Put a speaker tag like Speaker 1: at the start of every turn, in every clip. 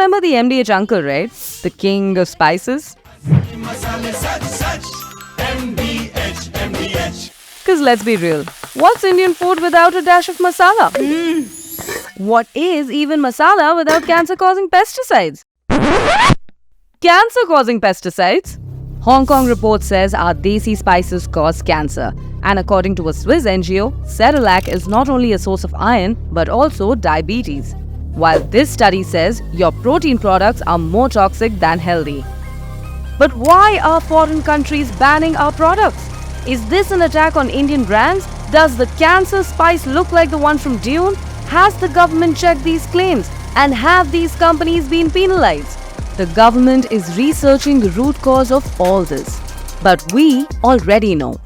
Speaker 1: remember the MDH uncle, right? The king of spices? Because let's be real, what's Indian food without a dash of masala? What is even masala without cancer-causing pesticides? Cancer-causing pesticides? Hong Kong report says our desi spices cause cancer. And according to a Swiss NGO, Cerelac is not only a source of iron but also diabetes. While this study says your protein products are more toxic than healthy. But why are foreign countries banning our products? Is this an attack on Indian brands? Does the cancer spice look like the one from Dune? Has the government checked these claims? And have these companies been penalized? The government is researching the root cause of all this. But we already know.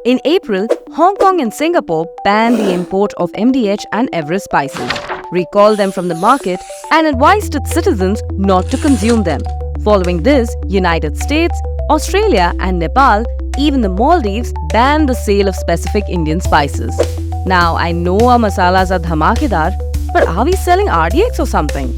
Speaker 1: In April, Hong Kong and Singapore banned the import of MDH and Everest spices, recalled them from the market, and advised its citizens not to consume them. Following this, United States, Australia and Nepal, even the Maldives, banned the sale of specific Indian spices. Now, I know our masalas are dhamakedar, but are we selling RDX or something?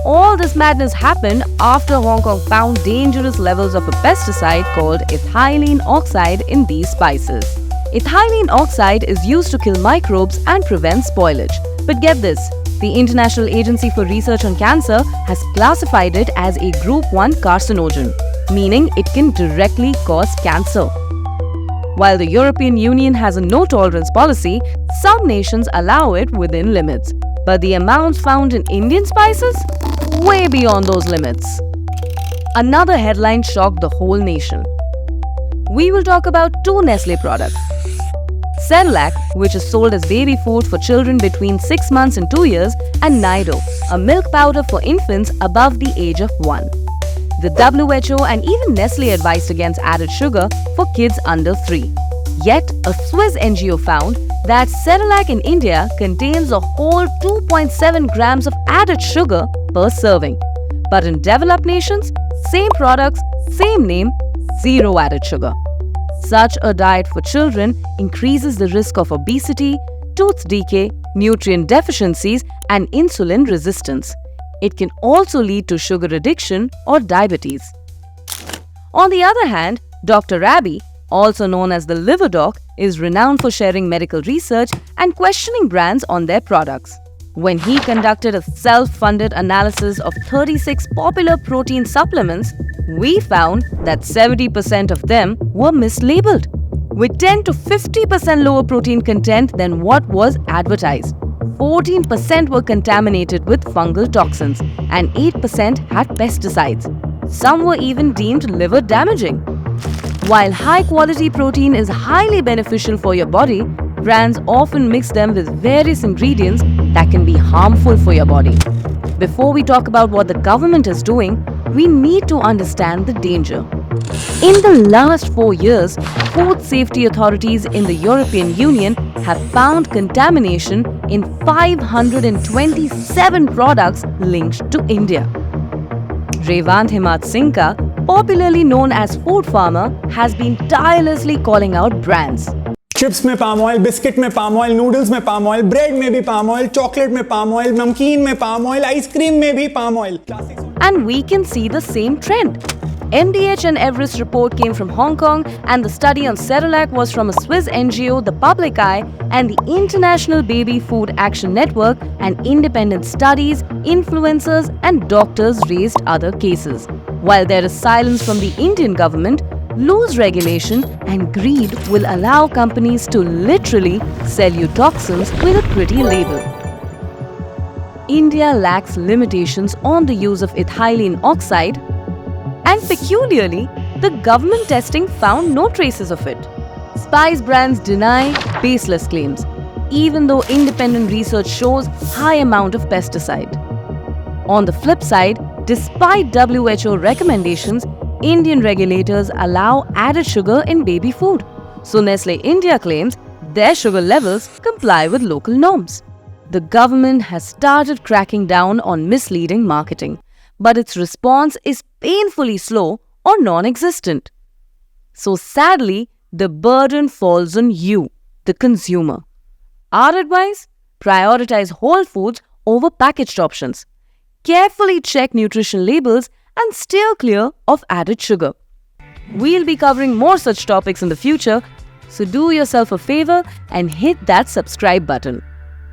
Speaker 1: All this madness happened after Hong Kong found dangerous levels of a pesticide called ethylene oxide in these spices. Ethylene oxide is used to kill microbes and prevent spoilage. But get this, the International Agency for Research on Cancer has classified it as a Group 1 carcinogen, meaning it can directly cause cancer. While the European Union has a no-tolerance policy, some nations allow it within limits. But the amounts found in Indian spices? Way beyond those limits. Another headline shocked the whole nation. We will talk about two Nestle products. Cerelac, which is sold as baby food for children between 6 months and 2 years, and Nido, a milk powder for infants above the age of 1. The WHO and even Nestle advised against added sugar for kids under 3. Yet, a Swiss NGO found that Cerelac in India contains a whole 2.7 grams of added sugar per serving. But in developed nations, same products, same name, zero added sugar. Such a diet for children increases the risk of obesity, tooth decay, nutrient deficiencies, and insulin resistance. It can also lead to sugar addiction or diabetes. On the other hand, Dr. Rabi, also known as the Liver Doc, is renowned for sharing medical research and questioning brands on their products. When he conducted a self-funded analysis of 36 popular protein supplements, we found that 70% of them were mislabeled, with 10 to 50% lower protein content than what was advertised. 14% were contaminated with fungal toxins and 8% had pesticides. Some were even deemed liver damaging. While high-quality protein is highly beneficial for your body, brands often mix them with various ingredients that can be harmful for your body. Before we talk about what the government is doing, we need to understand the danger. In the last 4 years, food safety authorities in the European Union have found contamination in 527 products linked to India. Revant Himatsingka, popularly known as Food Farmer, has been tirelessly calling out brands.
Speaker 2: Chips में palm oil, biscuit में palm oil, noodles में palm oil, bread में भी palm oil, chocolate में palm oil, नमकीन में palm oil, ice cream में भी palm oil.
Speaker 1: And we can see the same trend. MDH and Everest report came from Hong Kong, and the study on Cerelac was from a Swiss NGO, The Public Eye, and the International Baby Food Action Network, and independent studies, influencers, and doctors raised other cases. While there is silence from the Indian government, loose regulation and greed will allow companies to literally sell you toxins with a pretty label. India lacks limitations on the use of ethylene oxide, and peculiarly, the government testing found no traces of it. Spice brands deny baseless claims, even though independent research shows high amount of pesticide. On the flip side, despite WHO recommendations, Indian regulators allow added sugar in baby food. So Nestle India claims their sugar levels comply with local norms. The government has started cracking down on misleading marketing, but its response is painfully slow or non-existent. So sadly, the burden falls on you, the consumer. Our advice? Prioritize whole foods over packaged options. Carefully check nutrition labels and steer clear of added sugar. We'll be covering more such topics in the future, so do yourself a favor and hit that subscribe button.